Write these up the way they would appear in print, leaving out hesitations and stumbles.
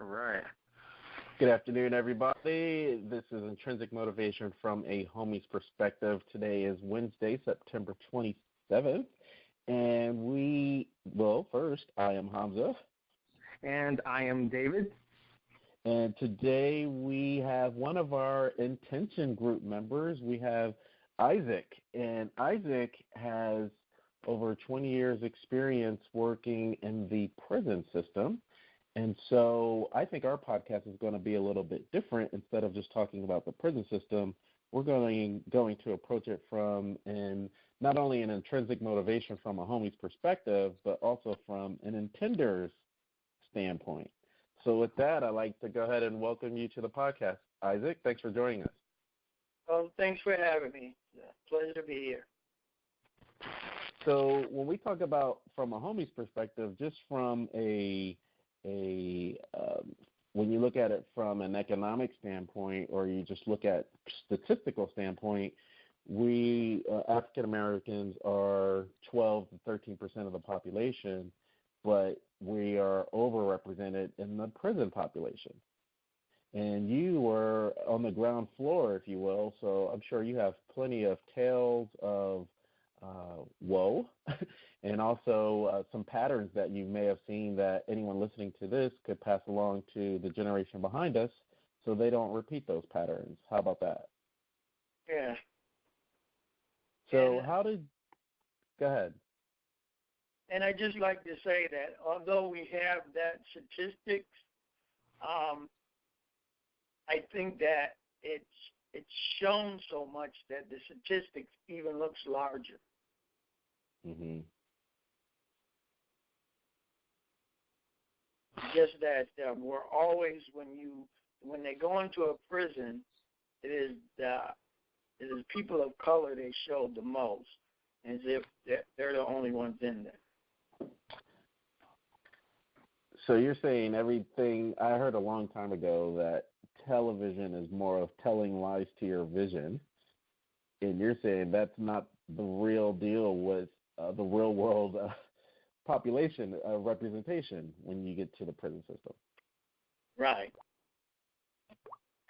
All right. Good afternoon, everybody. This is Intrinsic Motivation from a Homie's Perspective. Today is Wednesday, September 27th. And first, I am Hamza. And I am David. And today we have one of our intention group members. We have Isaac. And Isaac has over 20 years experience working in the prison system. And so I think our podcast is going to be a little bit different. Instead of just talking about the prison system, we're going to approach it from not only an intrinsic motivation from a homie's perspective, but also from an intender's standpoint. So with that, I'd like to go ahead and welcome you to the podcast. Isaac, thanks for joining us. Well, thanks for having me. It's a pleasure to be here. So when we talk about from a homie's perspective, just from when you look at it from an economic standpoint, or you just look at statistical standpoint, we African Americans are 12 to 13% of the population, but we are overrepresented in the prison population. And you were on the ground floor, if you will, so I'm sure you have plenty of tales of woe and also some patterns that you may have seen that anyone listening to this could pass along to the generation behind us so they don't repeat those patterns. How about that? Yeah. So go ahead. And I'd just like to say that although we have that statistics, I think that it's shown so much that the statistics even looks larger. Mm-hmm. Just that we're always, when they go into a prison, it is people of color they show the most, as if they're the only ones in there. So you're saying everything, I heard a long time ago that television is more of telling lies to your vision, and you're saying that's not the real deal with the real world population representation when you get to the prison system. Right.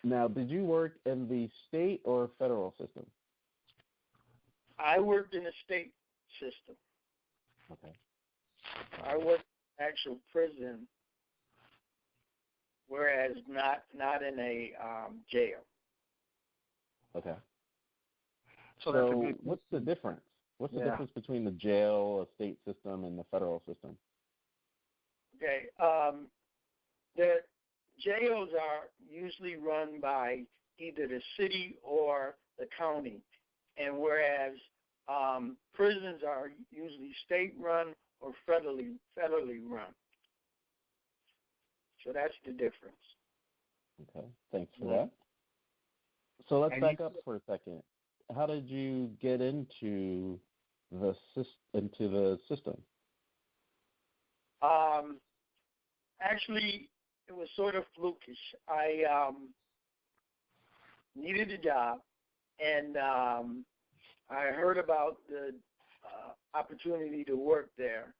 Now, did you work in the state or federal system? I worked in the state system. Okay. I worked in actual prison, whereas not in a jail. Okay. So what's the difference? What's the difference between the jail, a state system, and the federal system? Okay. The jails are usually run by either the city or the county, and whereas prisons are usually state-run or federally run. So that's the difference. Okay, thanks for that. So let's back up for a second. How did you get into the system? Actually, it was sort of flukish. I needed a job, and I heard about the opportunity to work there.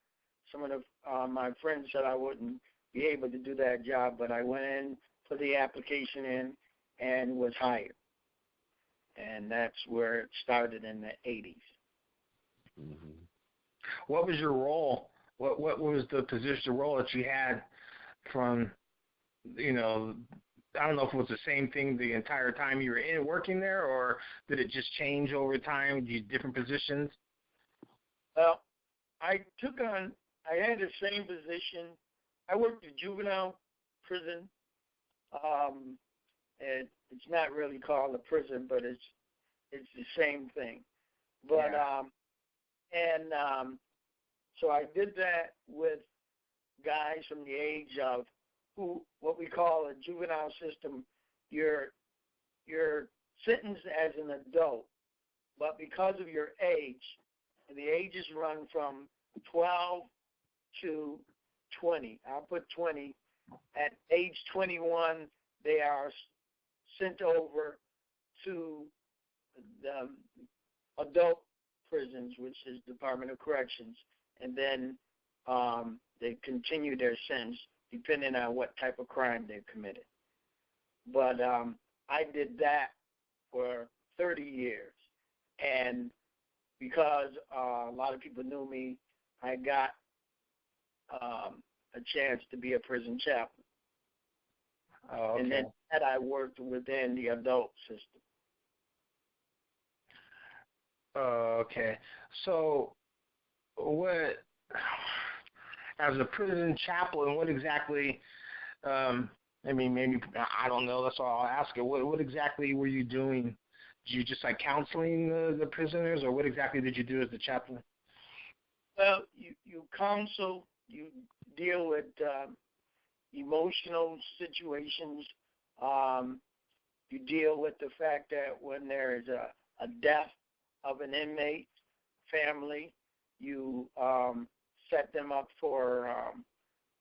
Some of my friends said I wouldn't be able to do that job, but I went in, put the application in, and was hired. And that's where it started in the 80s. Mm-hmm. what was your role? What was the position role that you had from, I don't know if it was the same thing the entire time you were working there, or did it just change over time, different positions? Well, I had the same position. I worked at juvenile prison. It's not really called a prison, but it's the same thing. But so I did that with guys from the age of what we call a juvenile system. You're sentenced as an adult, but because of your age, and the ages run from 12 to 20. I'll put 20. At age 21, they are sent over to the adult prisons, which is Department of Corrections, and then they continue their sentence depending on what type of crime they committed. But I did that for 30 years. And because a lot of people knew me, I got a chance to be a prison chaplain. Oh, okay. And then that I worked within the adult system. Okay. So, what, as a prison chaplain, what exactly, maybe, I don't know, that's all I'll ask you. What exactly were you doing? Did you just like counseling the prisoners, or what exactly did you do as the chaplain? Well, you counsel, you deal with emotional situations. You deal with the fact that when there is a death of an inmate family, you set them up for,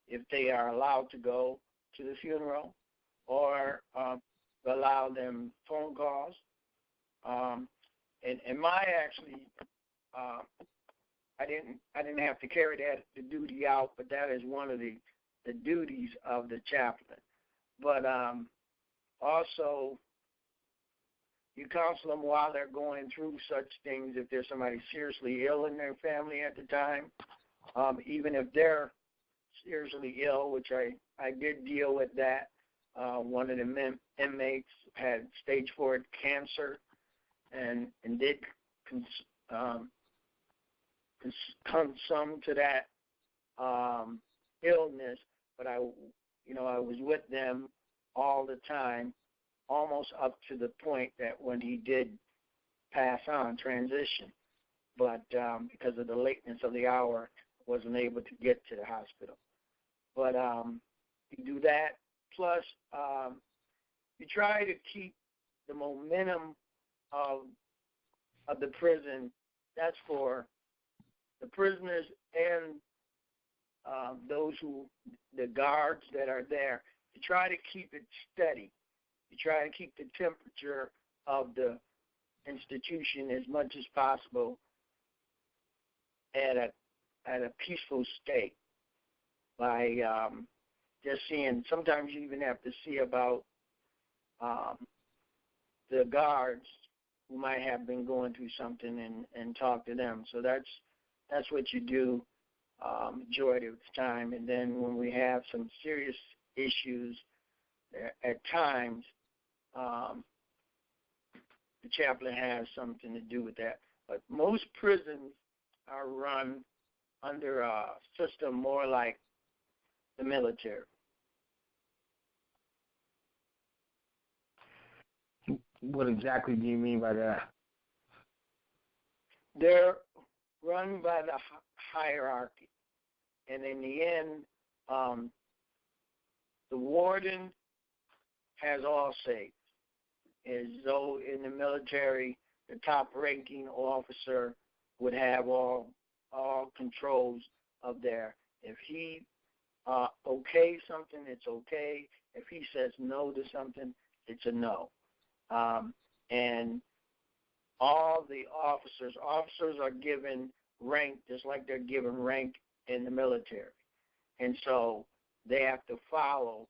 if they are allowed to go to the funeral, or allow them phone calls. And my actually, I didn't have to carry the duty out, but that is one of the duties of the chaplain. But also, you counsel them while they're going through such things. If there's somebody seriously ill in their family at the time, even if they're seriously ill, which I did deal with that. One of the inmates had stage 4 cancer and did consume to that illness, but I was with them all the time, almost up to the point that when he did pass on, transition, but because of the lateness of the hour, wasn't able to get to the hospital. But you do that, plus you try to keep the momentum of the prison. That's for the prisoners and the guards that are there. You try to keep it steady. You try to keep the temperature of the institution as much as possible at a peaceful state by just seeing. Sometimes you even have to see about the guards who might have been going through something and talk to them. So that's what you do majority of the time. And then when we have some serious issues, at times the chaplain has something to do with that. But most prisons are run under a system more like the military. What exactly do you mean by that? They're run by the hierarchy. And in the end, the warden has all say. As though in the military, the top-ranking officer would have all controls of there. If he okays something, it's okay. If he says no to something, it's a no. And all the officers are given rank just like they're given rank in the military. And so they have to follow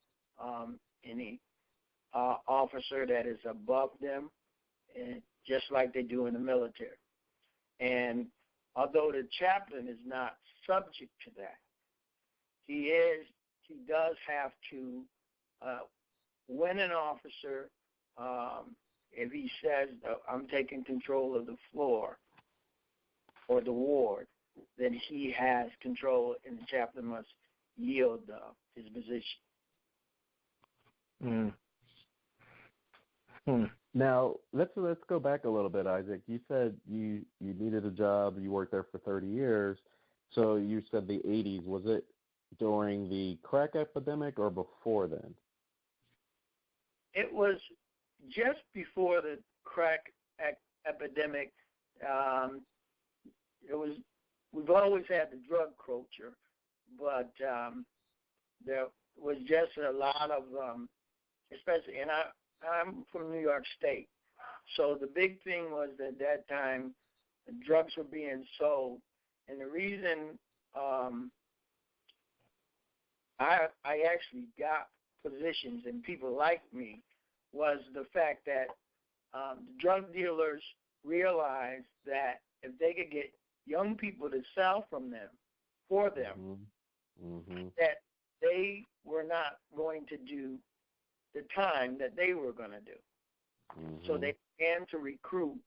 any officer that is above them, and just like they do in the military. And although the chaplain is not subject to that, he does have to, when an officer, if he says, I'm taking control of the floor or the ward, then he has control, and the chaplain must yield his position. Now, let's go back a little bit, Isaac. You said you needed a job. You worked there for 30 years. So you said the 80s. Was it during the crack epidemic or before then? It was just before the crack epidemic. We've always had the drug culture, but there was just a lot of, especially, and I'm from New York State, so the big thing was that at that time drugs were being sold, and the reason I actually got positions, and people like me, was the fact that the drug dealers realized that if they could get young people to sell for them, that they were not going to do the time that they were going to do. So they began to recruit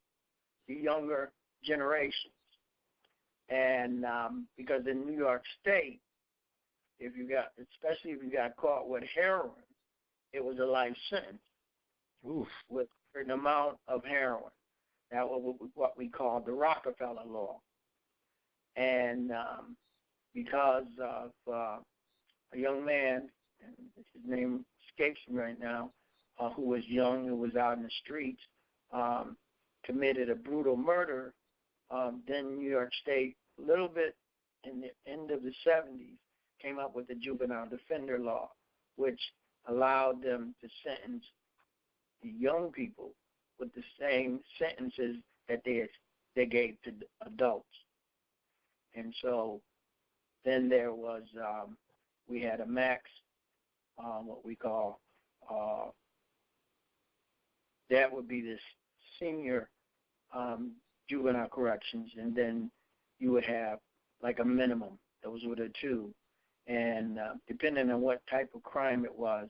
the younger generations. And because in New York State, especially if you got caught with heroin, it was a life sentence. Oof. With a certain amount of heroin. That was what we call the Rockefeller Law. And because of a young man, and his name escapes me right now, who was young, who was out in the streets, committed a brutal murder, then New York State, a little bit in the end of the 70s, came up with the Juvenile Defender Law, which allowed them to sentence the young people with the same sentences that they gave to adults. And so then there was, we had a max, what we call, that would be this senior juvenile corrections, and then you would have like a minimum. Those were the two. And depending on what type of crime it was,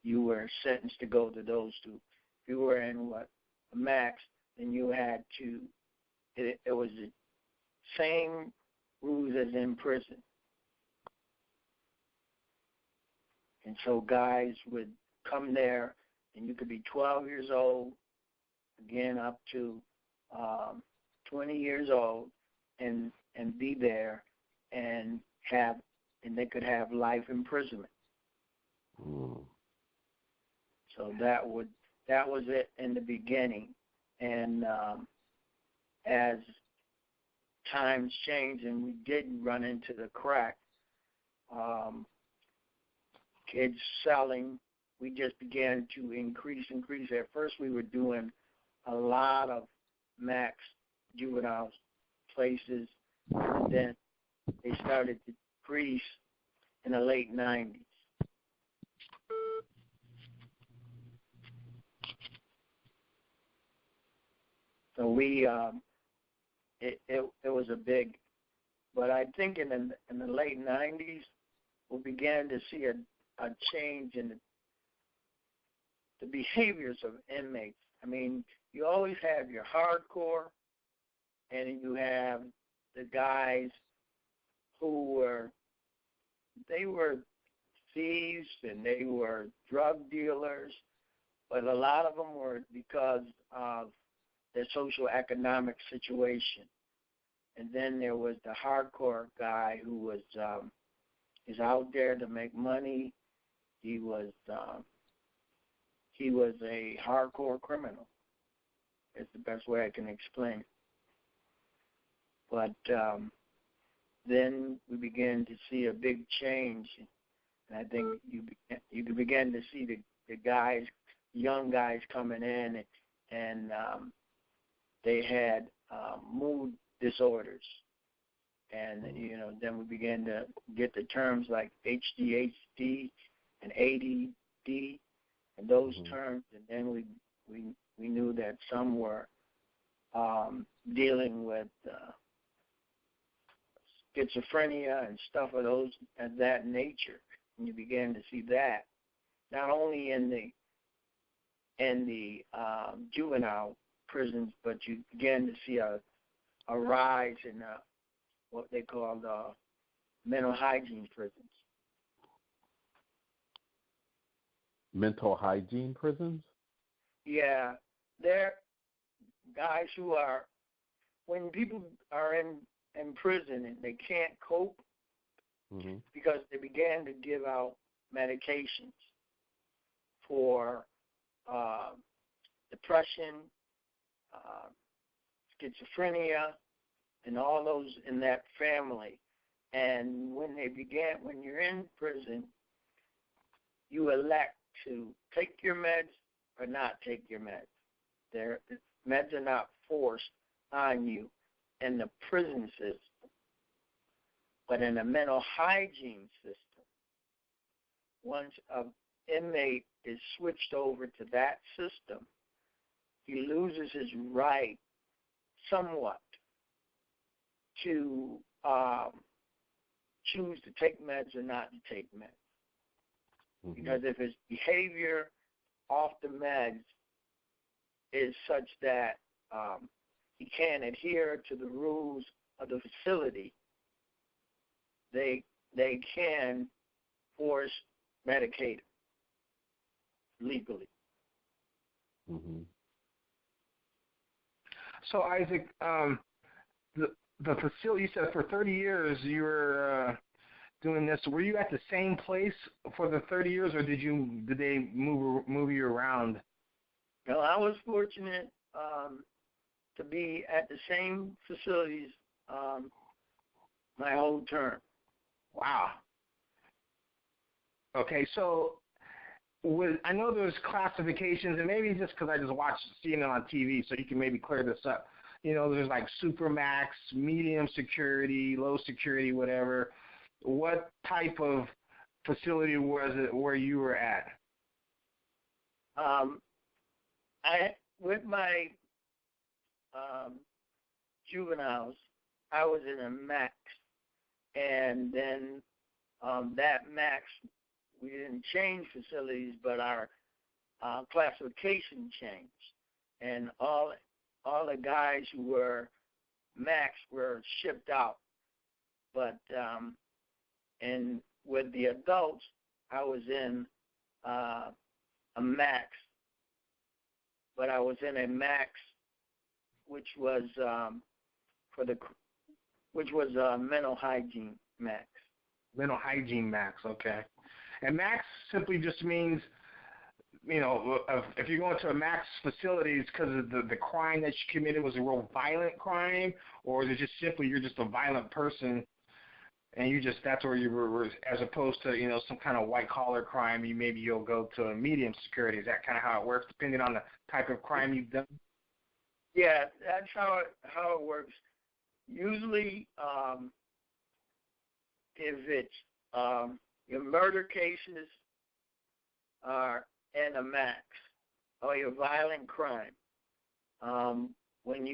you were sentenced to go to those two. If you were in a max, then you had to, it was the same rules as in prison. And so guys would come there, and you could be 12 years old, again up to 20 years old, and be there and they could have life imprisonment. So that was it in the beginning. And as times changed and we did run into the crack, kids selling, we just began to increase. At first we were doing a lot of max juveniles places, and then they started to decrease in the late 90s. So we, it was a big, but I think in the late 90s, we began to see a change in the behaviors of inmates. I mean, you always have your hardcore, and you have the guys who were thieves and they were drug dealers, but a lot of them were because of their social economic situation. And then there was the hardcore guy who was is out there to make money. He was a hardcore criminal. It's the best way I can explain it. But then we began to see a big change, and I think you began to see the guys, young guys coming in, and they had mood disorders, and then we began to get the terms like ADHD and ADD and those terms, and then we knew that some were dealing with schizophrenia and stuff of that nature, and you began to see that not only in the juvenile prisons, but you began to see a rise in what they call the mental hygiene prisons. Mental hygiene prisons? Yeah, they're guys who are, when people are in prison and they can't cope, because they began to give out medications for depression, schizophrenia, and all those in that family. And when you're in prison, you elect to take your meds or not take your meds. The meds are not forced on you in the prison system. But in the mental hygiene system, once an inmate is switched over to that system, he loses his right somewhat to choose to take meds or not to take meds. Mm-hmm. Because if his behavior off the meds is such that he can't adhere to the rules of the facility, they can force medicate legally. Mm-hmm. So Isaac, the facility, you said for 30 years you were doing this. Were you at the same place for the 30 years, or did they move you around? No, I was fortunate to be at the same facilities my whole term. Wow. Okay, so I know there's classifications, and maybe just because I just seen it on TV, so you can maybe clear this up. You know, there's like supermax, medium security, low security, whatever. What type of facility was it where you were at? With my juveniles, I was in a max, and then that max, we didn't change facilities, but our classification changed, and all the guys who were max were shipped out. But and with the adults, I was in a max, but I was in a max, which was mental hygiene max. Mental hygiene max, okay. And max simply just means, you know, if you're going to a max facility, it's because of the crime that you committed was a real violent crime, or is it just simply you're just a violent person and that's where you were, as opposed to, you know, some kind of white-collar crime, you'll go to a medium security. Is that kind of how it works, depending on the type of crime you've done? Yeah, that's how it works. Usually, if it's your murder cases are in a max, or your violent crime, when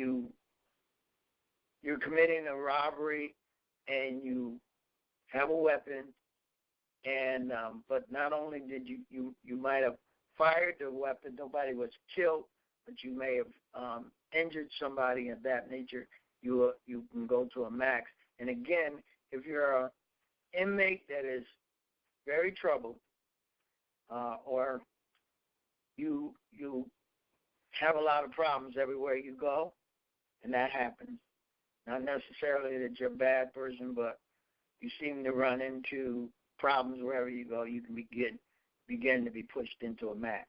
you're committing a robbery and you have a weapon, and but not only did you might have fired the weapon, nobody was killed, but you may have injured somebody of that nature, you can go to a max. And again, if you're an inmate that is very troubled, or you have a lot of problems everywhere you go, and that happens, not necessarily that you're a bad person, but you seem to run into problems wherever you go, you can begin to be pushed into a max.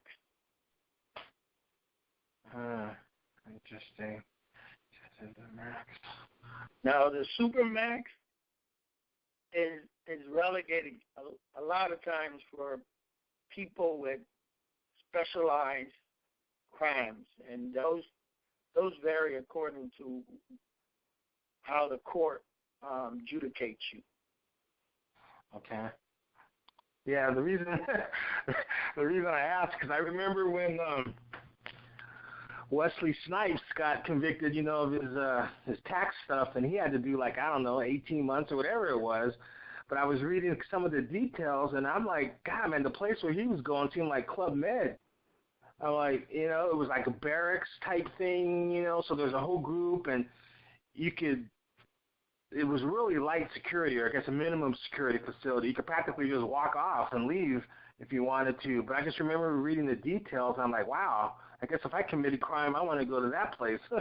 Interesting. Now, the supermax is relegated a lot of times for people with specialized crimes, and those vary according to how the court adjudicates you. Okay. Yeah, the reason I asked, because I remember when Wesley Snipes got convicted, you know, of his tax stuff, and he had to do 18 months or whatever it was. But I was reading some of the details, and I'm like, God, man, the place where he was going seemed like Club Med. I'm like, you know, it was like a barracks type thing, you know, so there's a whole group, and it was really light security, or I guess a minimum security facility. You could practically just walk off and leave if you wanted to. But I just remember reading the details, and I'm like, wow, I guess if I committed crime, I want to go to that place. So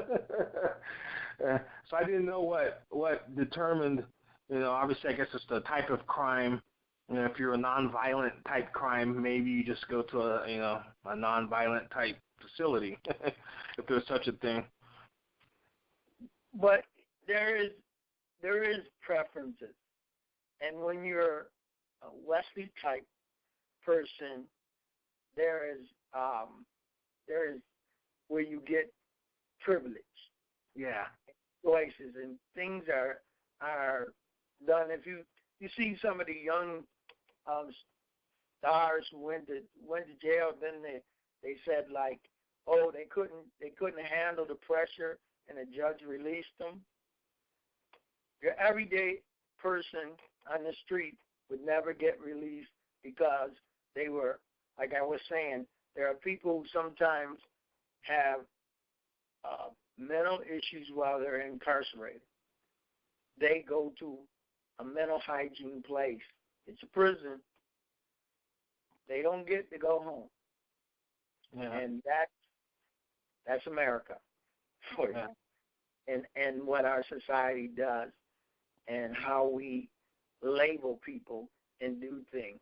I didn't know what determined, you know, obviously I guess it's the type of crime. You know, if you're a nonviolent type crime, maybe you just go to a nonviolent type facility, if there's such a thing. But there is preferences, and when you're a Wesley type person, there is where you get privilege. Yeah. Choices and things are done. If you see some of the young stars who went to jail. Then they said like, oh, they couldn't handle the pressure, and the judge released them. Your everyday person on the street would never get released because they were, like I was saying, there are people who sometimes have mental issues while they're incarcerated. They go to a mental hygiene place. It's a prison. They don't get to go home. Yeah. And that's America for you. And what our society does and how we label people and do things.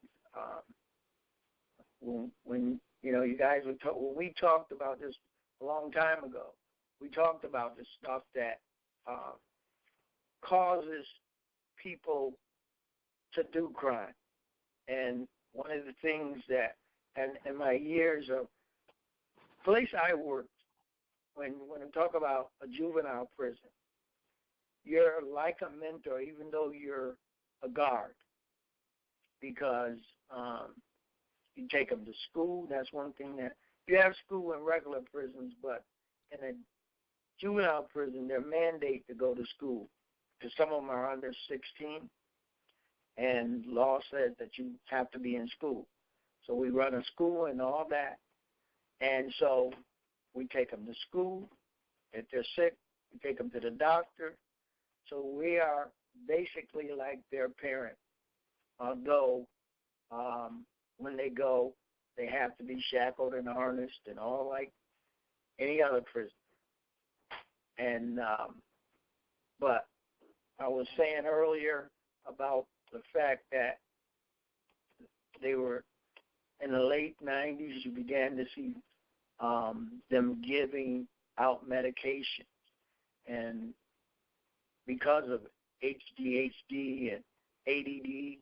When you know, you guys when we talked about this a long time ago, we talked about the stuff that causes people to do crime. And one of the things that, and in my years of place I worked, when I talk about a juvenile prison, you're like a mentor even though you're a guard, because you take them to school. That's one thing that you have school in regular prisons, but in a juvenile prison, they're mandated to go to school because some of them are under 16, and law says that you have to be in school. So we run a school and all that, and so we take them to school. If they're sick, we take them to the doctor. So we are basically like their parent, although when they go, they have to be shackled and harnessed and all like any other prison. And but I was saying earlier about the fact that they were in the late 90s, you began to see them giving out medication. And because of ADHD and ADD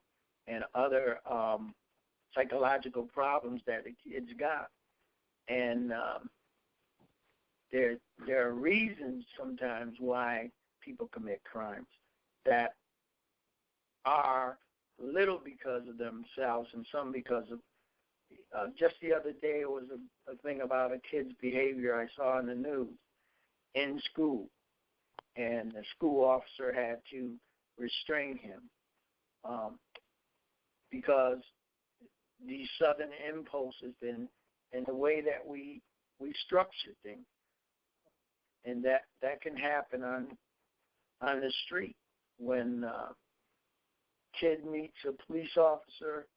and other psychological problems that the kids got. And there are reasons sometimes why people commit crimes that are little because of themselves and some because of just the other day it was a thing about a kid's behavior I saw in the news in school, and the school officer had to restrain him because these sudden impulses and the way that we structure things, and that can happen on the street when kid meets a police officer.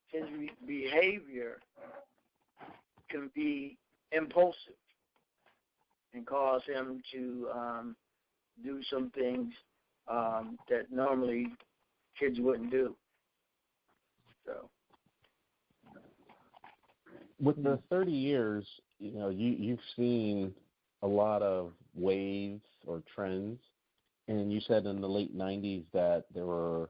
His behavior can be impulsive and cause him to do some things that normally kids wouldn't do. So, with the 30 years, you know, you've seen a lot of waves or trends, and you said in the late 90s that there were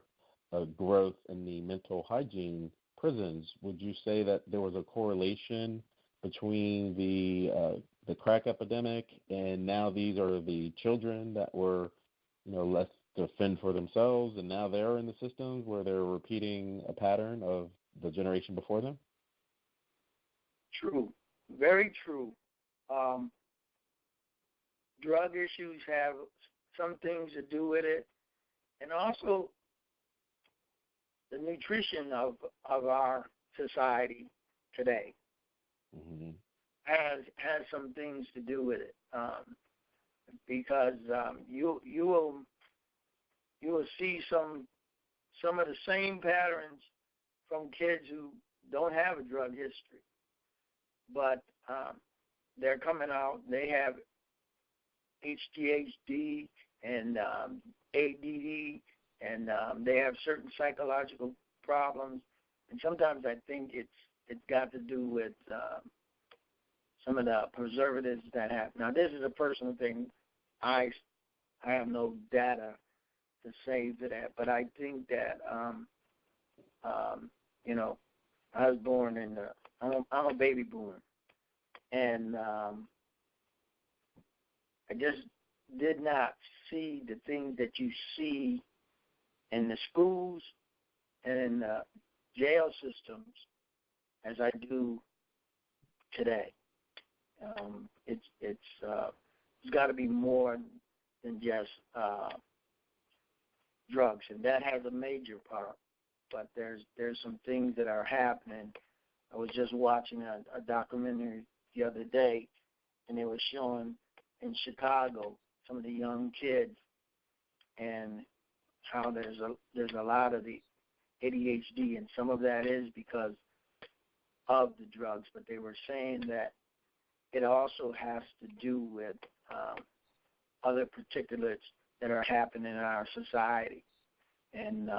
a growth in the mental hygiene prisons. Would you say that there was a correlation between the crack epidemic and now these are the children that were, you know, left to fend for themselves, and now they're in the systems where they're repeating a pattern of the generation before them? True. Very true. Drug issues have some things to do with it, and also the nutrition of our society today has some things to do with it, because you will see some of the same patterns from kids who don't have a drug history, but they're coming out. They have HDHD and ADD, and they have certain psychological problems. And sometimes I think it's got to do with some of the preservatives that have. Now, this is a personal thing. I have no data to say to that, but I think that you know, I was born in I'm a baby boomer, and I just did not see the things that you see in the schools and in the jail systems as I do today. It's got to be more than just drugs, and that has a major part. But there's some things that are happening. I was just watching a documentary the other day, and they were showing in Chicago some of the young kids and how there's a lot of the ADHD, and some of that is because of the drugs. But they were saying that it also has to do with other particulars that are happening in our society, and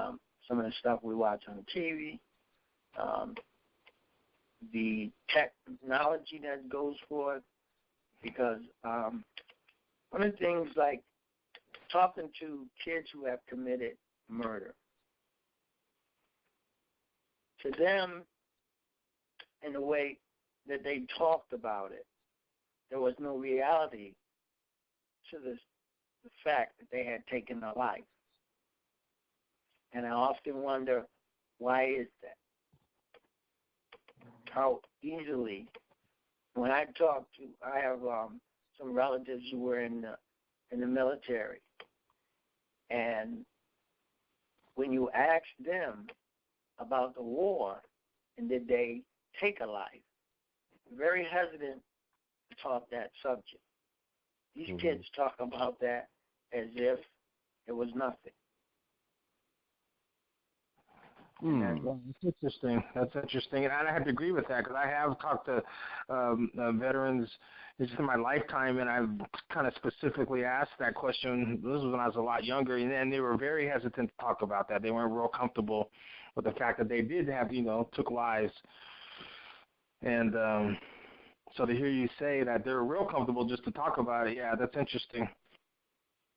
some of the stuff we watch on TV, the technology that goes forth, because one of the things, like talking to kids who have committed murder, to them, in the way that they talked about it, there was no reality to the fact that they had taken a life. And I often wonder, why is that? How easily, when I have some relatives who were in the military, and when you ask them about the war and did they take a life, they're very hesitant to talk that subject. These kids talk about that as if it was nothing. Well, that's interesting. And I have to agree with that, because I have talked to veterans just in my lifetime, and I've kind of specifically asked that question. This was when I was a lot younger, and they were very hesitant to talk about that. They weren't real comfortable with the fact that they did have, took lives. And so to hear you say that they're real comfortable just to talk about it, yeah, that's interesting.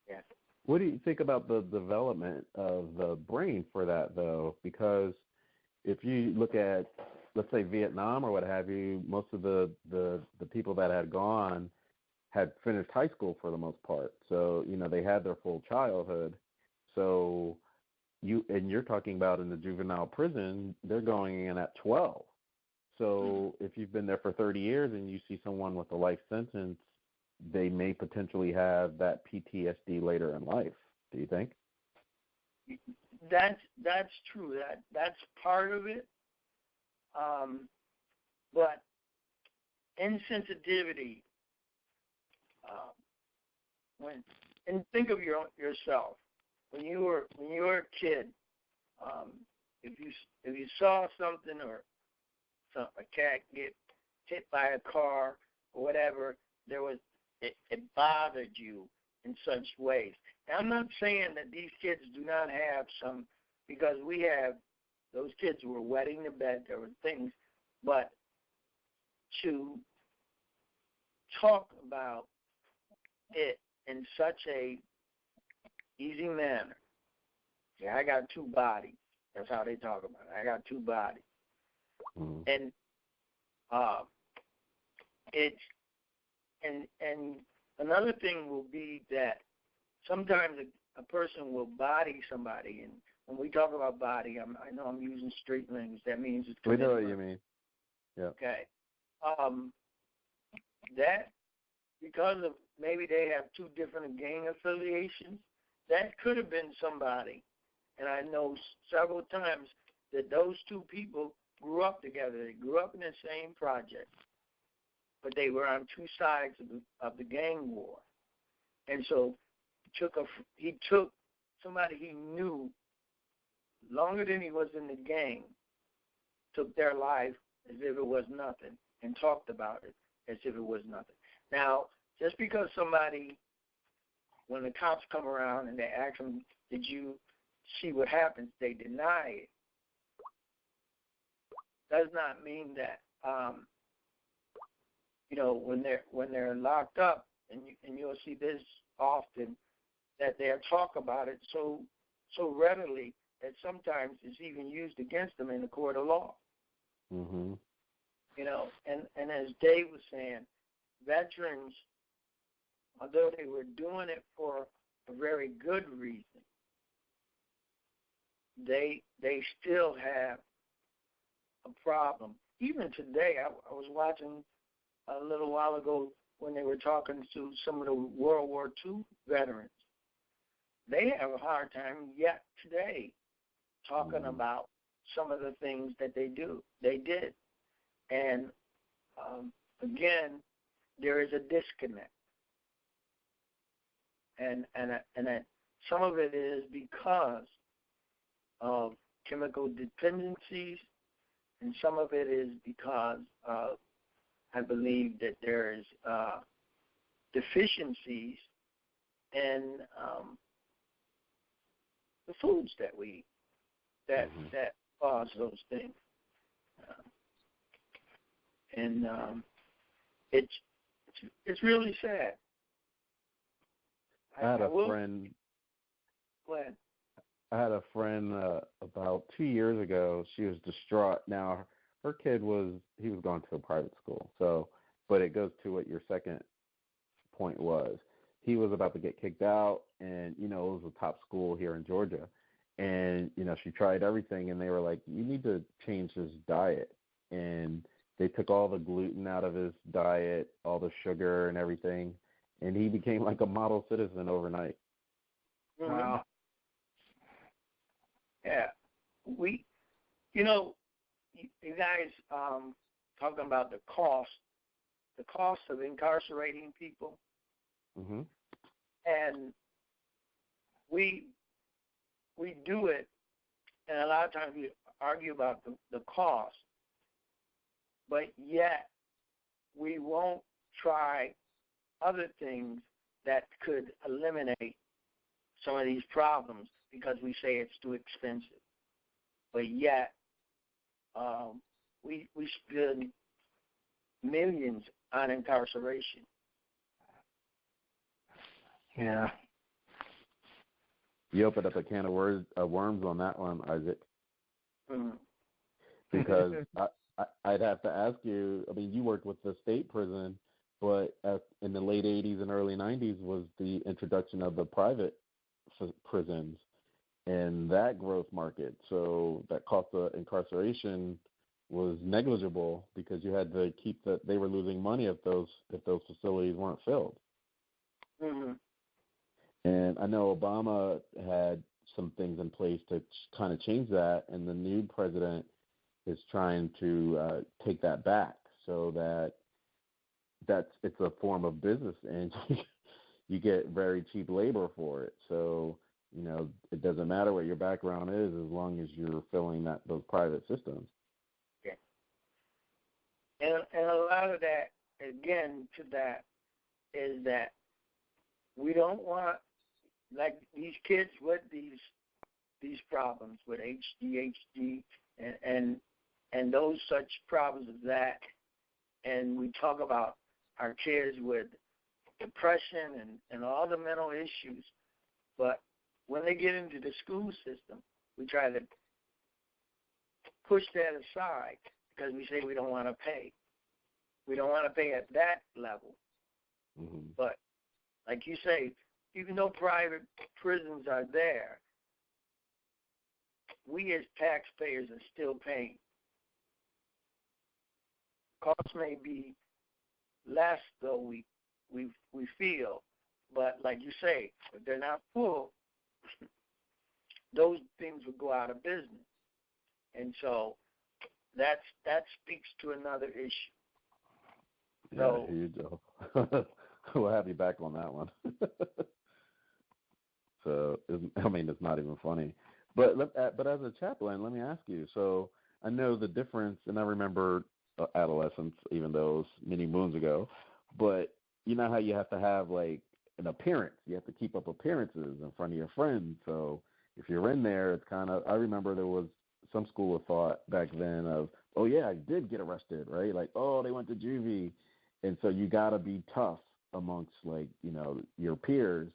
Yeah. What do you think about the development of the brain for that, though? Because if you look at, let's say, Vietnam or what have you, most of the people that had gone had finished high school for the most part. So, they had their full childhood. So you're talking about in the juvenile prison, they're going in at 12. So if you've been there for 30 years and you see someone with a life sentence, they may potentially have that PTSD later in life. Do you think? That's true. That's part of it. But insensitivity. And think of yourself when you were a kid. If you saw something, or a cat get hit by a car or whatever, it bothered you in such ways. Now, I'm not saying that these kids do not have some, because we have, those kids were wetting the bed, there were things, but to talk about it in such a easy manner. Yeah, I got two bodies. That's how they talk about it. I got two bodies. And And another thing will be that sometimes a person will body somebody, and when we talk about body, I know I'm using street language. That means it's we know what you mean. Yeah. Okay. That, because of maybe they have two different gang affiliations, that could have been somebody. And I know several times that those two people grew up together. They grew up in the same project, but they were on two sides of the gang war. And so he took somebody he knew longer than he was in the gang, took their life as if it was nothing, and talked about it as if it was nothing. Now, just because somebody, when the cops come around and they ask them, did you see what happens, they deny it, does not mean that when they're locked up, and you'll see this often, that they'll talk about it so readily that sometimes it's even used against them in the court of law. Mm-hmm. And as Dave was saying, veterans, although they were doing it for a very good reason, they still have a problem. Even today, I was watching a little while ago when they were talking to some of the World War II veterans. They have a hard time yet today talking about some of the things that they did. And again, there is a disconnect. And some of it is because of chemical dependencies, and some of it is because of, I believe that there is deficiencies in the foods that we eat that cause those things. And it's really sad. I had a friend. Go ahead. I had a friend about 2 years ago. She was distraught. Now, her kid was going to a private school. So, but it goes to what your second point was. He was about to get kicked out, and, it was a top school here in Georgia. And, she tried everything, and they were like, you need to change his diet. And they took all the gluten out of his diet, all the sugar and everything, and he became like a model citizen overnight. Wow. Yeah. You guys talking about the cost of incarcerating people. Mm-hmm. And we do it, and a lot of times we argue about the cost, but yet we won't try other things that could eliminate some of these problems because we say it's too expensive. But yet we spend millions on incarceration. Yeah. You opened up a can of worms on that one, Isaac. Mm-hmm. Because I'd have to ask you, I mean, you worked with the state prison, but in the late 80s and early 90s was the introduction of the private prisons and that growth market. So that cost of incarceration was negligible because you had to keep they were losing money if those facilities weren't filled. Mm-hmm. And I know Obama had some things in place to kind of change that, and the new president is trying to take that back so that it's a form of business, and you get very cheap labor for it. So, it doesn't matter what your background is as long as you're filling those private systems. Yeah. And a lot of that, again, to that, is that we don't want, like these kids with these problems with ADHD and those such problems as that, and we talk about our kids with depression and all the mental issues, but when they get into the school system, we try to push that aside because we say we don't want to pay. We don't want to pay at that level. Mm-hmm. But like you say, even though private prisons are there, we as taxpayers are still paying. Costs may be less, though we feel, but like you say, if they're not full, those things would go out of business, and so that speaks to another issue. Yeah, here you go. We'll have you back on that one. So, it's not even funny. But as a chaplain, let me ask you. So I know the difference, and I remember adolescence, even though it was many moons ago. But you know how you have to have like an appearance. You have to keep up appearances in front of your friends. So if you're in there, it's kind of. I remember there was some school of thought back then of, oh yeah, I did get arrested, right? Like, oh, they went to juvie, and so you got to be tough amongst your peers.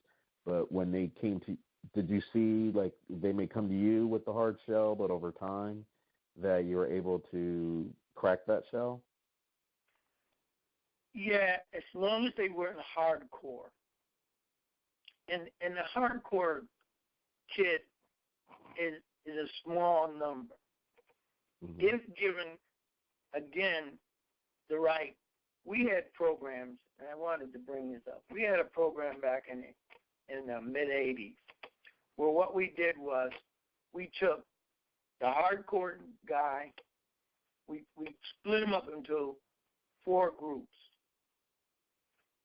But when they came to, did you see like they may come to you with the hard shell, but over time that you were able to crack that shell? Yeah, as long as they weren't hardcore. And the hardcore kid is a small number. Mm-hmm. If given again, we had programs, and I wanted to bring this up. We had a program back in the mid-'80s where what we did was we took the hardcore guy, we split him up into 4 groups.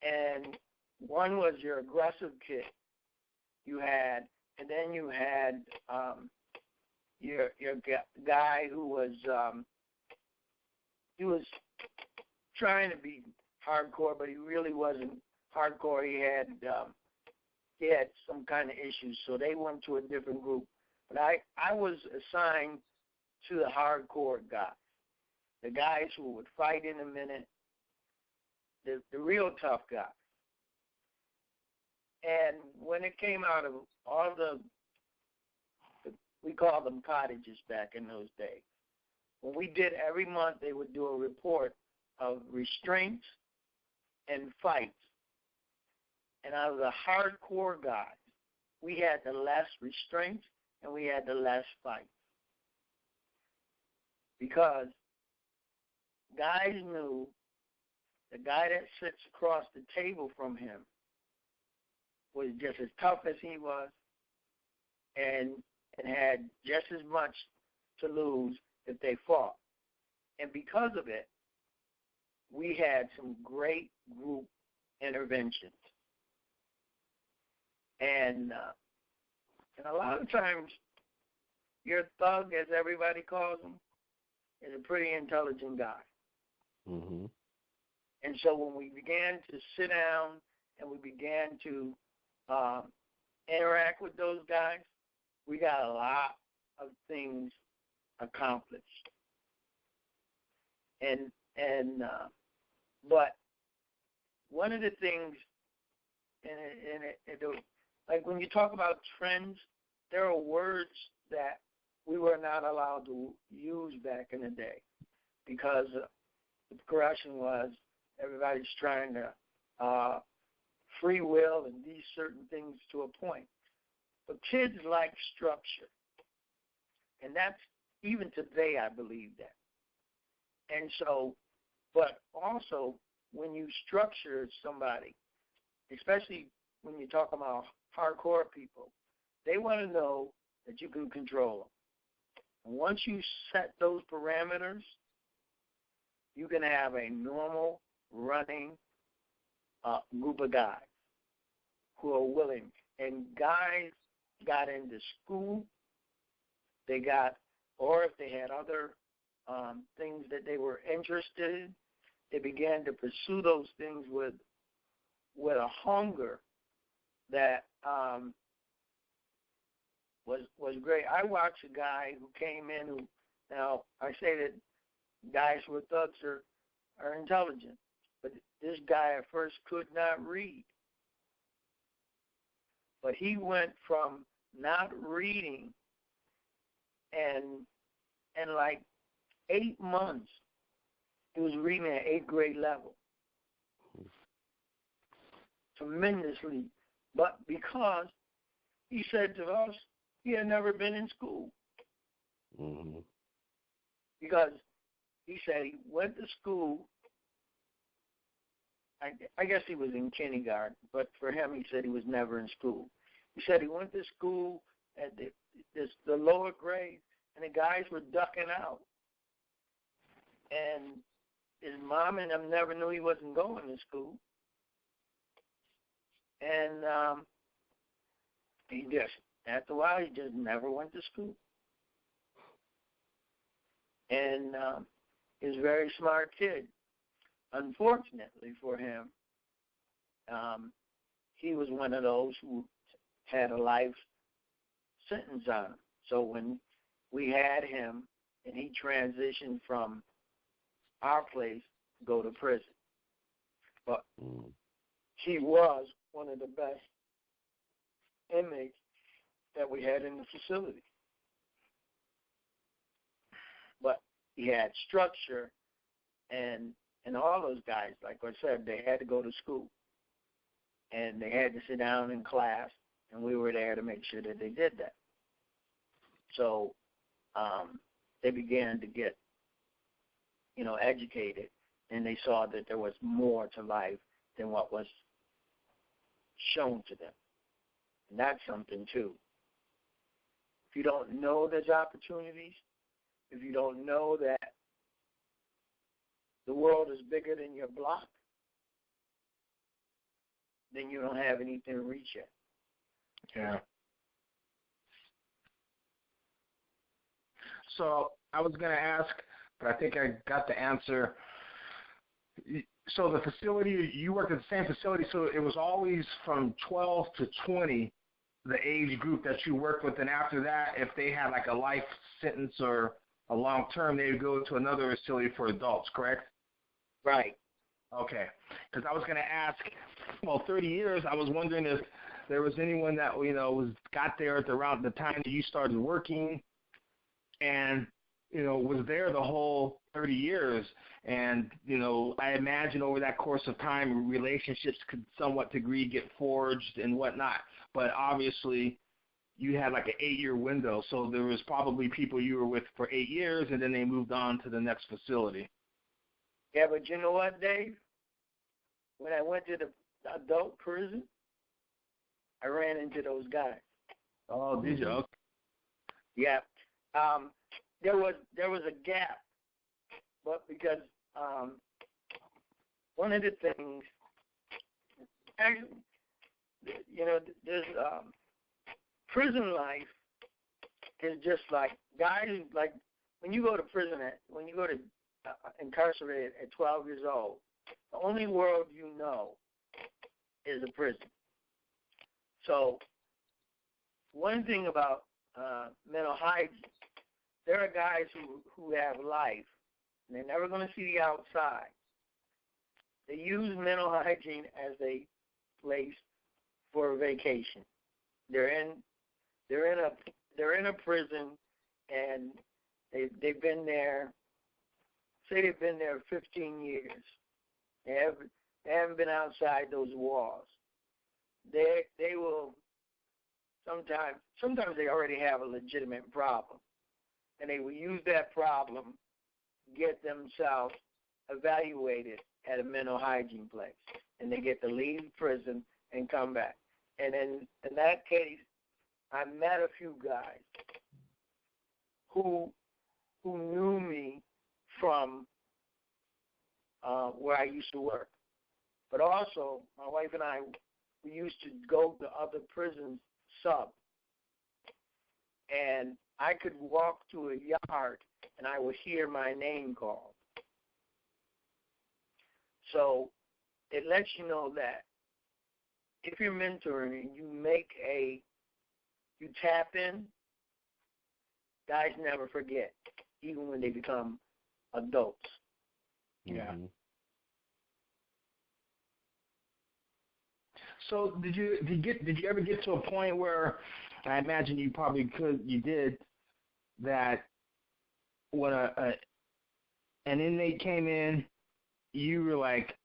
And one was your aggressive kid. And then you had your guy who was he was trying to be hardcore, but he really wasn't hardcore. He had some kind of issues, so they went to a different group. But I was assigned to the hardcore guys, the guys who would fight in a minute, the real tough guys. And when it came out of all we called them cottages back in those days, when we did every month, they would do a report of restraints and fights. And out of the hardcore guys, we had the less restraints and we had the less fights. Because guys knew the guy that sits across the table from him was just as tough as he was and had just as much to lose if they fought. And because of it, we had some great group interventions. And a lot of times, your thug, as everybody calls him, is a pretty intelligent guy. Mm-hmm. And so when we began to sit down and we began to interact with those guys, we got a lot of things accomplished. But one of the things, like when you talk about trends, there are words that we were not allowed to use back in the day because the progression was everybody's trying to free will and these certain things to a point. But kids like structure. And that's, even today, I believe that. And so, but also, when you structure somebody, especially when you talk about hardcore people, they want to know that you can control them. And once you set those parameters, you can have a normal running group of guys who are willing. And guys got into school, or if they had other things that they were interested in, they began to pursue those things with a hunger that was great. I watched a guy who came in who, now I say that guys who are thugs are intelligent, but this guy at first could not read. But he went from not reading and like 8 months, he was reading at 8th grade level. Tremendously. But because he said to us, he had never been in school. Mm-hmm. Because he said he went to school, I guess he was in kindergarten, but for him, he said he was never in school. He said he went to school at the lower grade, and the guys were ducking out. And his mom and them never knew he wasn't going to school. And he just, after a while, he just never went to school. And he was a very smart kid. Unfortunately for him, he was one of those who had a life sentence on him. So when we had him and he transitioned from our place to go to prison. But he was one of the best inmates that we had in the facility. But he had structure, and all those guys, like I said, they had to go to school. And they had to sit down in class, and we were there to make sure that they did that. So they began to get, educated, and they saw that there was more to life than what was shown to them. And that's something, too. If you don't know there's opportunities, if you don't know that the world is bigger than your block, then you don't have anything to reach at. Yeah. So I was going to ask, but I think I got the answer. So the facility, you worked at the same facility, so it was always from 12 to 20, the age group that you worked with, and after that, if they had like a life sentence or a long term, they would go to another facility for adults, correct? Right. Okay. Because I was going to ask, 30 years, I was wondering if there was anyone that, got there at around the time that you started working and, was there the whole 30 years. And, I imagine over that course of time, relationships could somewhat degree get forged and whatnot. But obviously, you had like an 8-year window. So there was probably people you were with for 8 years, and then they moved on to the next facility. Yeah, but you know what, Dave? When I went to the adult prison, I ran into those guys. Oh, did you? Okay. Yeah. There was a gap, but because one of the things, there's prison life is just like guys like when you go to prison incarcerated at 12 years old, the only world you know is a prison. So one thing about mental hygiene, there are guys who have life, and they're never going to see the outside. They use mental hygiene as a place for a vacation. They're in a prison, and they've been there. Say they've been there 15 years. They haven't been outside those walls. They will sometimes they already have a legitimate problem, and they will use that problem to get themselves evaluated at a mental hygiene place, and they get to leave prison and come back. And in that case, I met a few guys who knew me from where I used to work. But also, my wife and I, we used to go to other prisons sub. And I could walk to a yard and I would hear my name called. So it lets you know that if you're mentoring and you tap in, guys never forget, even when they become adults. Yeah. So did you ever get to a point where, I imagine you did, that when an inmate came in, you were like,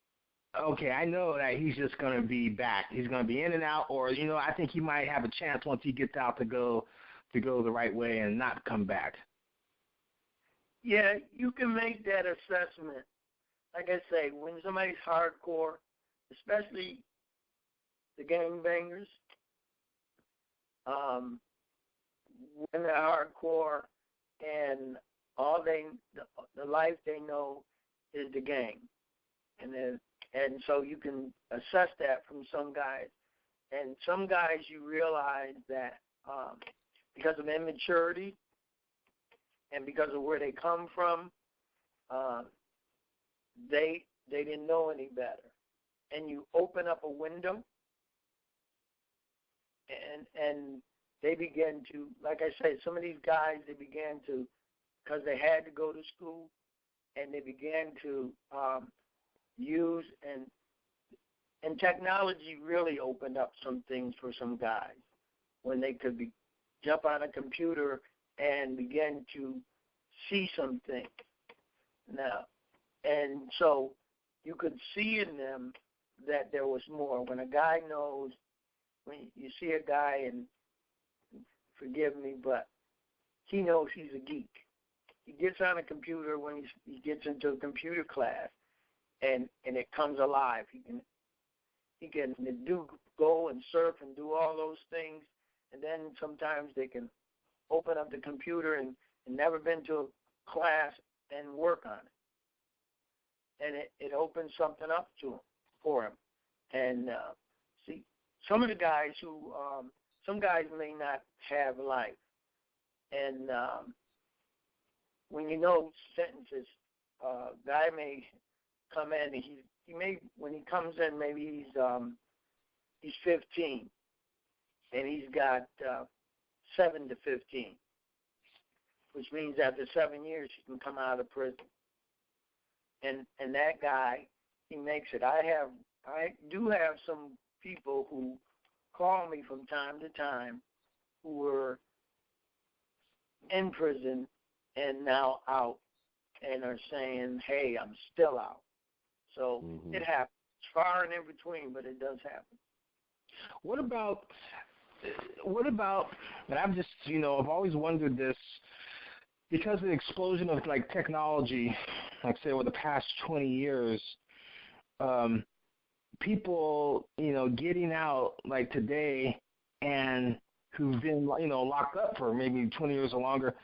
okay, I know that he's just going to be back. He's going to be in and out, or, I think he might have a chance once he gets out to go the right way and not come back. Yeah, you can make that assessment. Like I say, when somebody's hardcore, especially the gangbangers, when they're hardcore and all the life they know is the gang, and so you can assess that from some guys, and some guys you realize that because of immaturity and because of where they come from, they didn't know any better, and you open up a window. And they begin to, like I said, some of these guys, they began to, because they had to go to school, and they began to use, and technology really opened up some things for some guys when they could jump on a computer and begin to see some things. Now, and so you could see in them that there was more. When a guy knows, when you see a guy, and forgive me, but he knows he's a geek. he gets on a computer when he gets into a computer class, and it comes alive. He can go and surf and do all those things, and then sometimes they can open up the computer and never been to a class and work on it. And it opens something up for him. And see, some of the guys some guys may not have life. And when you know sentences, guy may come in, he may, when he comes in, maybe he's 15, and he's got 7 to 15, which means after 7 years he can come out of prison. And that guy, he makes it. I do have some people who call me from time to time who were in prison and now out and are saying, hey, I'm still out. So it happens. It's far and in between, but it does happen. What about, and I've just, I've always wondered this, because of the explosion of, like, technology, like, say, over the past 20 years, people, getting out, like, today, and who've been, locked up for maybe 20 years or longer,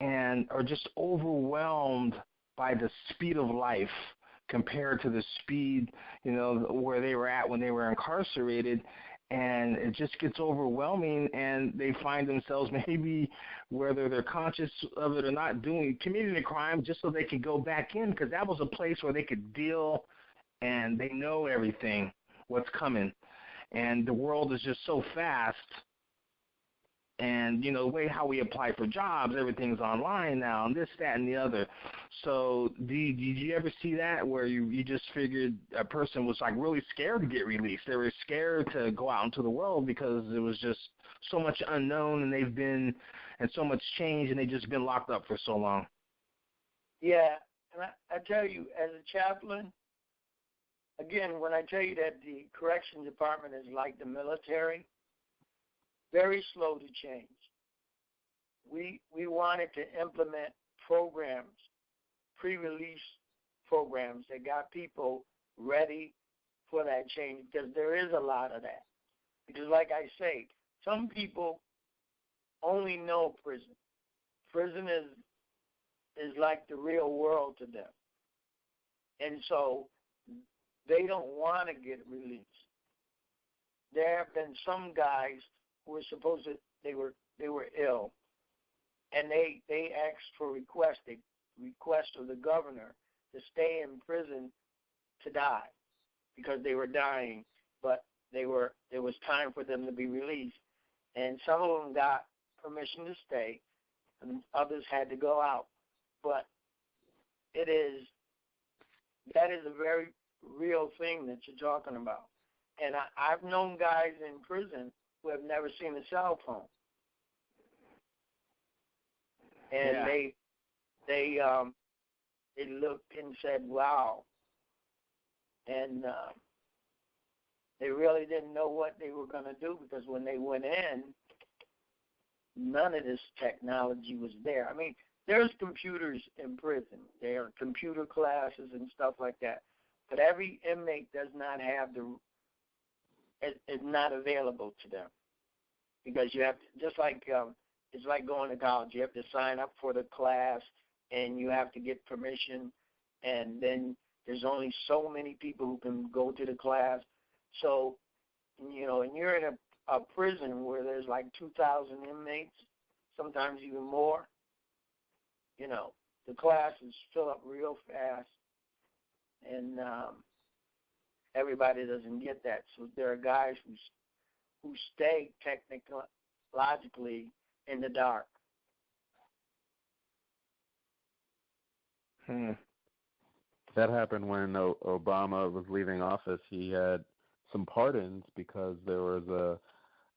and are just overwhelmed by the speed of life compared to the speed, where they were at when they were incarcerated. And it just gets overwhelming, and they find themselves, maybe whether they're conscious of it or not, committing a crime just so they could go back in, because that was a place where they could deal and they know everything, what's coming. And the world is just so fast. And, the way how we apply for jobs, everything's online now, and this, that, and the other. So did you ever see that, where you just figured a person was, like, really scared to get released? They were scared to go out into the world because it was just so much unknown, and they've been, and so much change, and they've just been locked up for so long. Yeah, and I tell you, as a chaplain, again, when I tell you that the corrections department is like the military, very slow to change. We wanted to implement programs, pre-release programs that got people ready for that change, because there is a lot of that. Because like I say, some people only know prison. Prison is like the real world to them. And so they don't want to get released. There have been some guys who were supposed to, they were ill, and they asked for request of the governor to stay in prison to die because they were dying, but there was time for them to be released. And some of them got permission to stay, and others had to go out. But that is a very real thing that you're talking about. And I've known guys in prison who have never seen a cell phone. And they looked and said, wow. And they really didn't know what they were going to do, because when they went in, none of this technology was there. I mean, there's computers in prison. There are computer classes and stuff like that. But every inmate does not have it's not available to them, because you have to, just like it's like going to college. You have to sign up for the class, and you have to get permission, and then there's only so many people who can go to the class. So, and you're in a prison where there's like 2,000 inmates, sometimes even more. The classes fill up real fast, and everybody doesn't get that. So there are guys who stay technologically in the dark. That happened when Obama was leaving office. He had some pardons because there was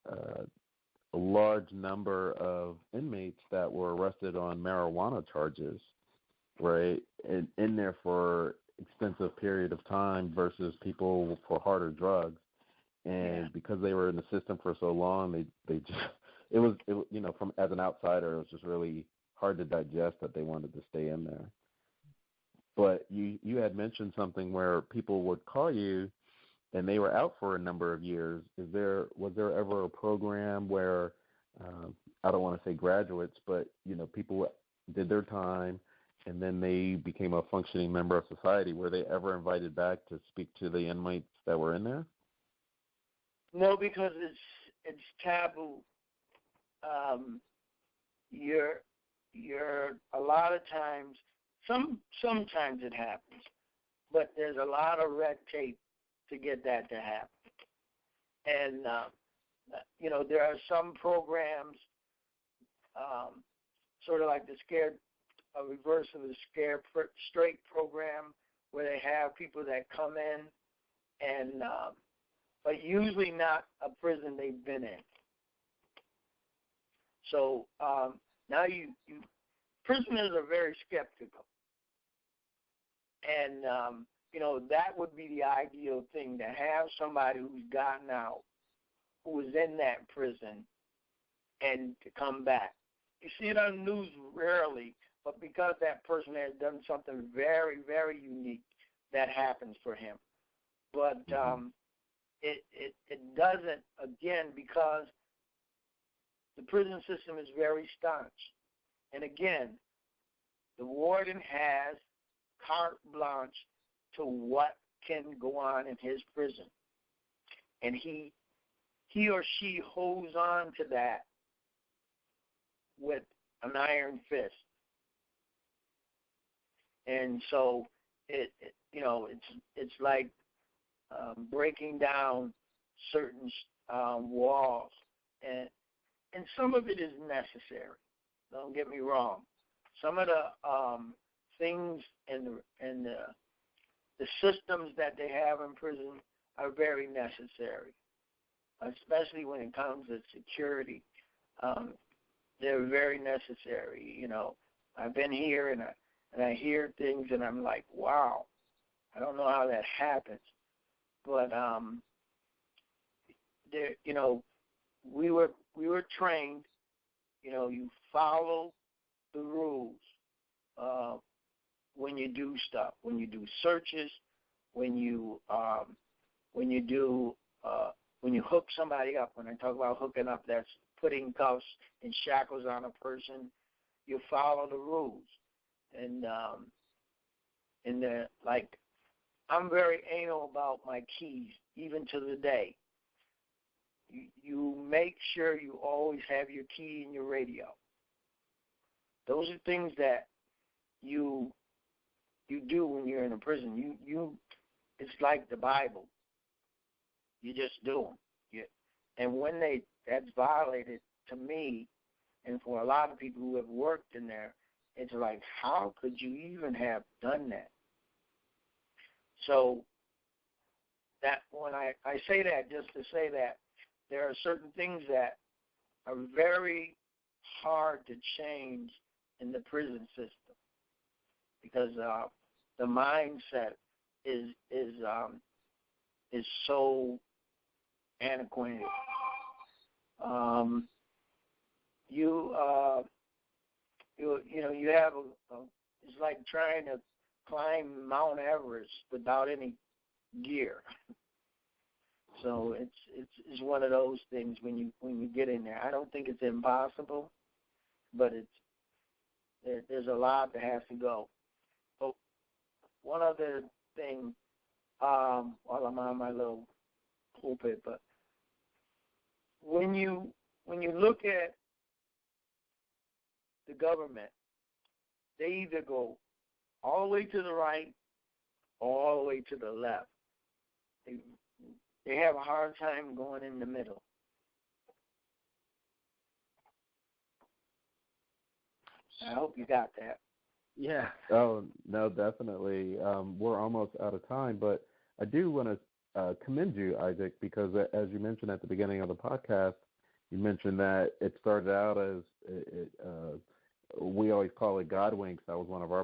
a large number of inmates that were arrested on marijuana charges, right, in there for extensive period of time versus people for harder drugs. And because they were in the system for so long, they just it was from, as an outsider, it was just really hard to digest that they wanted to stay in there. But you had mentioned something where people would call you and they were out for a number of years. Was there ever a program where, I don't want to say graduates, but, people did their time and then they became a functioning member of society? Were they ever invited back to speak to the inmates that were in there? No, because it's taboo. You're a lot of times, sometimes it happens, but there's a lot of red tape to get that to happen. And, there are some programs, sort of like a reverse of the Scared Straight program, where they have people that come in and, but usually not a prison they've been in. So now prisoners are very skeptical. And, that would be the ideal thing, to have somebody who's gotten out, who was in that prison, and to come back. You see it on the news rarely, but because that person has done something very, very unique, that happens for him. But it doesn't, again, because the prison system is very staunch. And again, the warden has carte blanche to what can go on in his prison. And he or she holds on to that with an iron fist. And so it's like breaking down certain walls, and some of it is necessary. Don't get me wrong. Some of the things and the systems that they have in prison are very necessary, especially when it comes to security. They're very necessary. I've been here and I hear things and I'm like, wow, I don't know how that happens. But we were trained. You follow the rules when you do stuff, when you do searches, when you hook somebody up. When I talk about hooking up, that's putting cuffs and shackles on a person. You follow the rules, and I'm very anal about my keys, even to the day. You make sure you always have your key in your radio. Those are things that you do when you're in a prison. It's like the Bible. You just do them. And when that's violated, to me, and for a lot of people who have worked in there, it's like, how could you even have done that? So that when I say that, just to say that there are certain things that are very hard to change in the prison system, because the mindset is so antiquated. You have it's like trying to climb Mount Everest without any gear. So it's one of those things when you get in there. I don't think it's impossible, but there's a lot that has to go. But one other thing, while I'm on my little pulpit, but when you look at the government, they either go all the way to the right or all the way to the left. They have a hard time going in the middle. I hope you got that. Yeah. Oh, no, definitely. We're almost out of time, but I do want to commend you, Isaac, because as you mentioned at the beginning of the podcast, you mentioned that it started out as we always call it God winks. That was one of our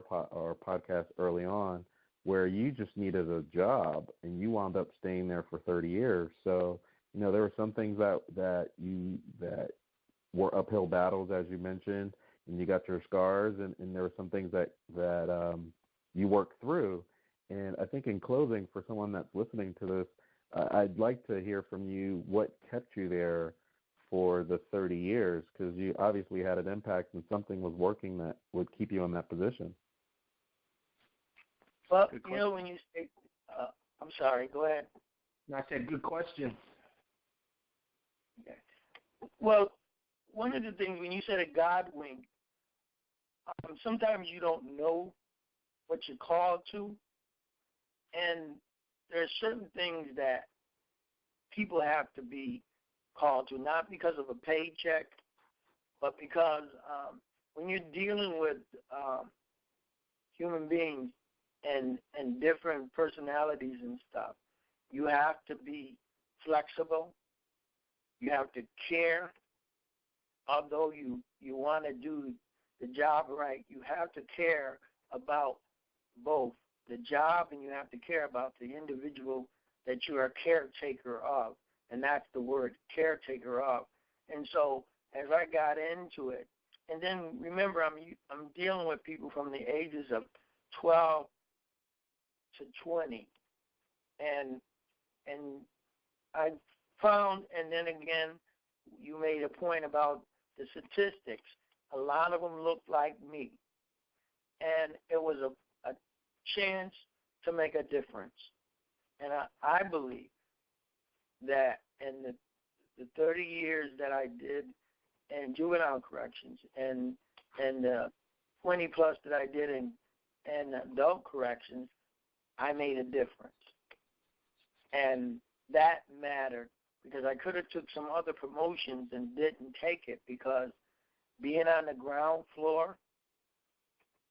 podcasts early on, where you just needed a job and you wound up staying there for 30 years. So, there were some things that were uphill battles, as you mentioned. and you got your scars, and there were some things that you worked through. And I think in closing, for someone that's listening to this, I'd like to hear from you what kept you there for the 30 years, because you obviously had an impact and something was working that would keep you in that position. Well, when you say, I'm sorry, go ahead. I said, good question. Okay. Well, one of the things, when you said a God wink, sometimes you don't know what you're called to, and there are certain things that people have to be called to, not because of a paycheck, but because when you're dealing with human beings and different personalities and stuff, you have to be flexible. You have to care. Although you want to do the job right, you have to care about both the job and you have to care about the individual that you are a caretaker of. And that's the word, caretaker of. And so as I got into it, and then remember, I'm dealing with people from the ages of 12 to 20. And I found, and then again, you made a point about the statistics. A lot of them looked like me. And it was a chance to make a difference. And I believe that in the 30 years that I did in juvenile corrections and the 20 plus that I did in adult corrections, I made a difference. And that mattered, because I could have took some other promotions and didn't take it, because being on the ground floor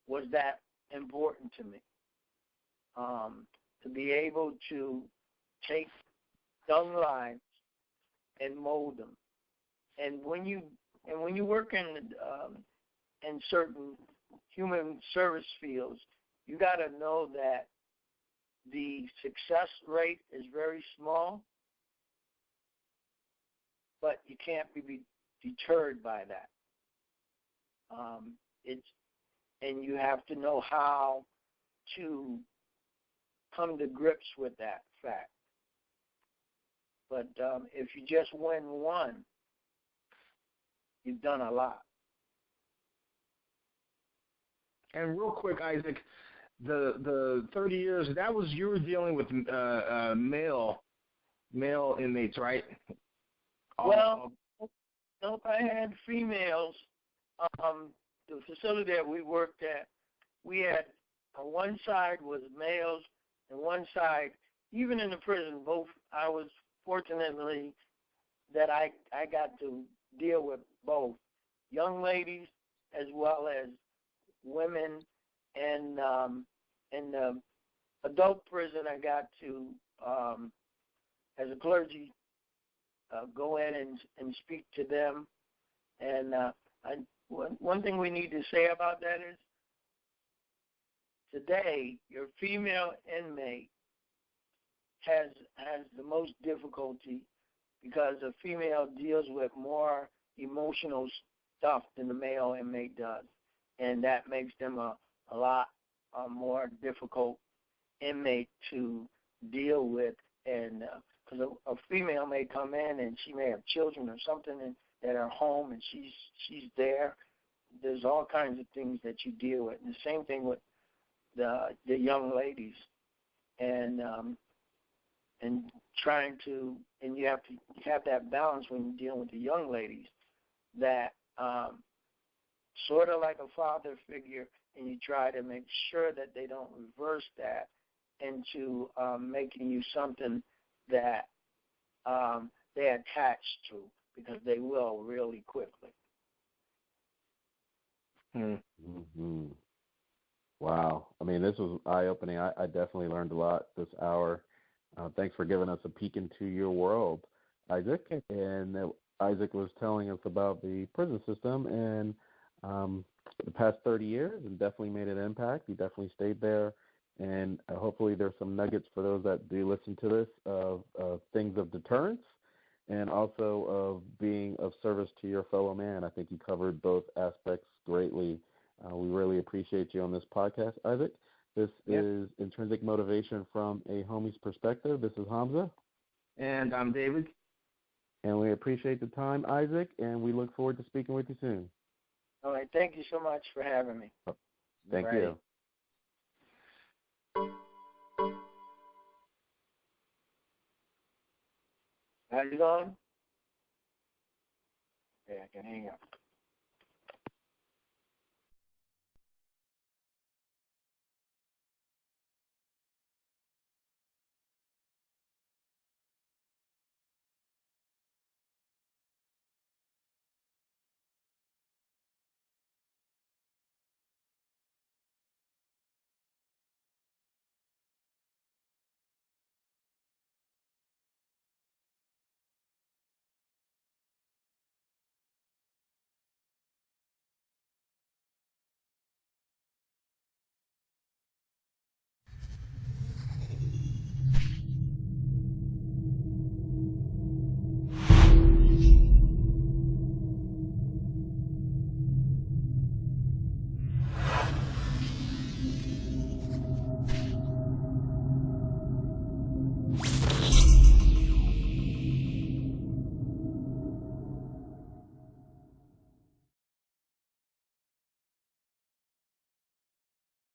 was that important to me. To be able to take young lives and mold them. And when you work in certain human service fields, you got to know that the success rate is very small, but you can't be deterred by that. And you have to know how to come to grips with that fact. But if you just win one, you've done a lot. And real quick, Isaac, the 30 years, that was, you were dealing with male inmates, right? Well, nope, I had females. The facility that we worked at, we had on one side was males, and one side, even in the prison, both, I was fortunately that I got to deal with both young ladies as well as women. And in the adult prison, I got to, as a clergy, go in and speak to them. And one thing we need to say about that is, today, your female inmate has the most difficulty, because a female deals with more emotional stuff than the male inmate does, and that makes them a lot more difficult inmate to deal with. And because a female may come in and she may have children or something that are home, and she's there. There's all kinds of things that you deal with, and the same thing with the young ladies, and trying to, and you have to have that balance when you're dealing with the young ladies, that sort of like a father figure, and you try to make sure that they don't reverse that into making you something that they're attached to, because they will really quickly. Mm-hmm. Wow. I mean, this was eye-opening. I definitely learned a lot this hour. Thanks for giving us a peek into your world, Isaac. And Isaac was telling us about the prison system and the past 30 years, and definitely made an impact. He definitely stayed there. And hopefully there's some nuggets for those that do listen to this of things of deterrence. and also of being of service to your fellow man. I think you covered both aspects greatly. We really appreciate you on this podcast, Isaac. This is Intrinsic Motivation from a Homie's Perspective. This is Hamza. And I'm David. And we appreciate the time, Isaac, and we look forward to speaking with you soon. All right. Thank you so much for having me. Thank you. How's it going? Okay, I can hang up.